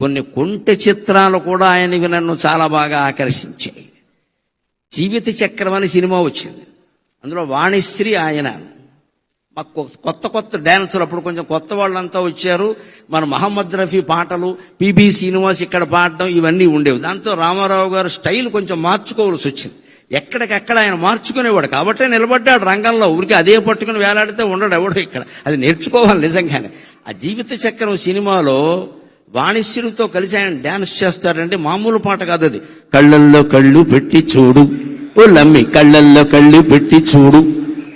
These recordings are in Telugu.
కొన్ని కొంటె చిత్రాలు కూడా ఆయనవి నన్ను చాలా బాగా ఆకర్షించాయి. జీవిత చక్రం అని సినిమా వచ్చింది. అందులో వాణిశ్రీ ఆయన మాకు కొత్త కొత్త డ్యాన్సులు, అప్పుడు కొంచెం కొత్త వాళ్ళంతా వచ్చారు. మన మహమ్మద్ రఫీ పాటలు, పిబి శ్రీనివాస్ ఇక్కడ పాడడం ఇవన్నీ ఉండేవి. దాంతో రామారావు గారు స్టైల్ కొంచెం మార్చుకోవాల్సి వచ్చింది. ఎక్కడికక్కడ ఆయన మార్చుకునేవాడు కాబట్టే నిలబడ్డాడు రంగంలో. ఊరికి అదే పట్టుకుని వేలాడితే ఉండడు ఎవడో ఇక్కడ. అది నేర్చుకోవాలి నిజంగానే. ఆ జీవిత చక్రం సినిమాలో వాణిశ్రీతో కలిసి ఆయన డ్యాన్స్ చేస్తారంటే మామూలు పాట కాదు అది. కళ్ళల్లో కళ్ళు పెట్టి చూడు ఓ లమ్మి, కళ్ళల్లో కళ్ళు పెట్టి చూడు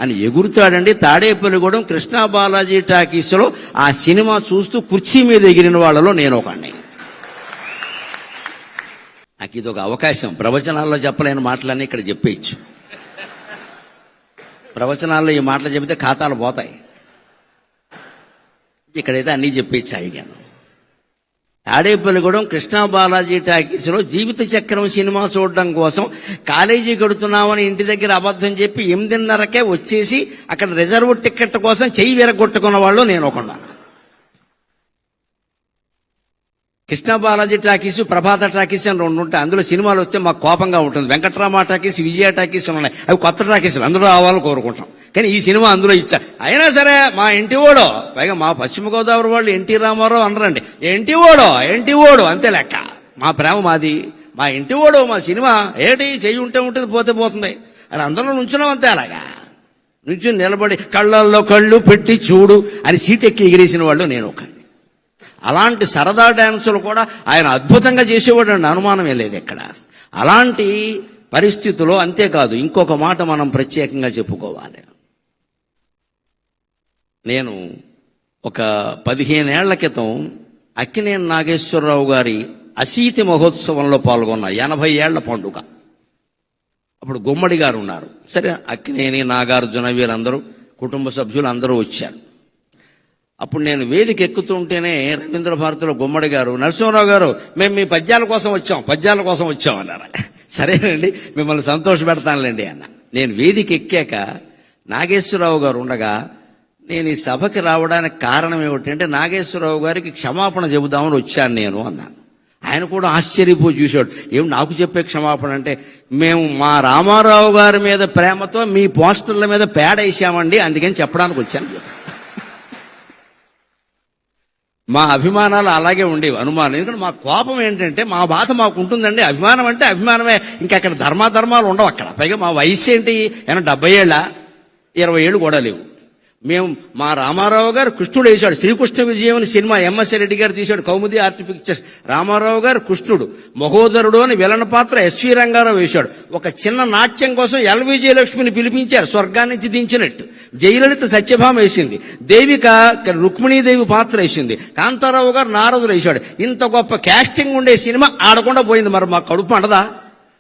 అని ఎగురుతాడండి. తాడేపల్లిగూడెం కృష్ణా బాలాజీ టాకీస్లో ఆ సినిమా చూస్తూ కుర్చీ మీద ఎగిరిన వాళ్ళలో నేను ఒకడిని. నాకు ఇది ఒక అవకాశం. ప్రవచనాల్లో చెప్పలేని మాటలన్నీ ఇక్కడ చెప్పేయచ్చు. ప్రవచనాల్లో ఈ మాటలు చెబితే ఖాతాలు పోతాయి. ఇక్కడైతే అన్నీ చెప్పేయచ్చు అయ్యాను. తాడేపల్లిగూడెం కృష్ణా బాలాజీ టాకీస్లో జీవిత చక్రం సినిమా చూడడం కోసం కాలేజీ కడుతున్నామని ఇంటి దగ్గర అబద్ధం చెప్పి 8:30కే వచ్చేసి అక్కడ రిజర్వ్ టికెట్ కోసం చెయ్యి విరగొట్టుకున్న వాళ్ళు నేను ఒకన్నాను. కృష్ణా బాలాజీ టాకీస్, ప్రభాత టాకీస్ అని 2 ఉంటాయి. అందులో సినిమాలు వస్తే మాకు కోపంగా ఉంటుంది. వెంకట్రామ టాకీస్, విజయ టాకీస్ ఉన్నాయి. అవి కొత్త టాకీసులు, అందులో రావాలని కోరుకుంటాం. కానీ ఈ సినిమా అందులో ఇచ్చా. అయినా సరే మా ఇంటి ఓడో, పైగా మా పశ్చిమ గోదావరి వాళ్ళు ఎన్టీ రామారావు అనరండి, ఎంటి ఓడో అంతే లెక్క. మా ప్రేమ మాది, మా ఇంటి ఓడో మా సినిమా. ఏంటి చెయ్యి ఉంటే ఉంటుంది, పోతే పోతుంది అని అందరూ నుంచున్నాం అంతే. అలాగా నుంచుని నిలబడి కళ్ళల్లో కళ్ళు పెట్టి చూడు అని సీట్ ఎక్కి ఎగిరేసిన వాళ్ళు నేను ఒకడిని. అలాంటి సరదా డ్యాన్సులు కూడా ఆయన అద్భుతంగా చేసేవాడు అండి, అనుమానమే లేదు ఎక్కడ. అలాంటి పరిస్థితుల్లో అంతేకాదు ఇంకొక మాట మనం ప్రత్యేకంగా చెప్పుకోవాలి. నేను ఒక 15 ఏళ్ల క్రితం అక్కినేని నాగేశ్వరరావు గారి అశీతి మహోత్సవంలో పాల్గొన్న 80 ఏళ్ల పండుగ. అప్పుడు గుమ్మడి గారు ఉన్నారు. సరే, అక్కినేని, నాగార్జున వీరందరూ కుటుంబ సభ్యులు అందరూ వచ్చారు. అప్పుడు నేను వేదిక ఎక్కుతుంటేనే రవీంద్ర భారతిలో గుమ్మడి గారు, నరసింహరావు గారు మేము మీ పద్యాల కోసం వచ్చాం అన్నారు. సరేనండి, మిమ్మల్ని సంతోష పెడతానులేండి అన్న. నేను వేదిక ఎక్కాక నాగేశ్వరరావు గారు ఉండగా నేను ఈ సభకి రావడానికి కారణం ఏమిటంటే నాగేశ్వరరావు గారికి క్షమాపణ చెబుదామని వచ్చాను నేను అన్నాను. ఆయన కూడా ఆశ్చర్యపోయి చూశాడు. ఏం నాకు చెప్పే క్షమాపణ అంటే, మేము మా రామారావు గారి మీద ప్రేమతో మీ పోస్టర్ల మీద పేడ వేసామండి, అందుకని చెప్పడానికి వచ్చాను. మా అభిమానాలు అలాగే ఉండేవి, అనుమానం. ఎందుకంటే మా కోపం ఏంటంటే, మా బాధ మాకు ఉంటుందండి. అభిమానం అంటే అభిమానమే, ఇంకా అక్కడ ధర్మాధర్మాలు ఉండవు అక్కడ. పైగా మా వయసు ఏంటి, 80 ఏళ్ళ, 20 ఏళ్ళు కూడా లేవు. మేము మా రామారావు గారు కృష్ణుడు వేశాడు. శ్రీకృష్ణ విజయం అని సినిమా ఎంఎస్ రెడ్డి గారు తీశాడు, కౌముది ఆర్ట్ పిక్చర్స్. రామారావు గారు కృష్ణుడు, మహోదరుడు అని విలన పాత్ర ఎస్వి రంగారావు వేశాడు. ఒక చిన్న నాట్యం కోసం ఎల్వి జయలక్ష్మిని పిలిపించారు, స్వర్గాన్ని నుంచి దించినట్టు. జయలలిత సత్యభామ వేసింది, దేవిక రుక్మిణీదేవి పాత్ర వేసింది, కాంతారావు గారు నారదుడు వేశాడు. ఇంత గొప్ప క్యాస్టింగ్ ఉండే సినిమా ఆడకుండా పోయింది. మరి మా కడుపు అండదా?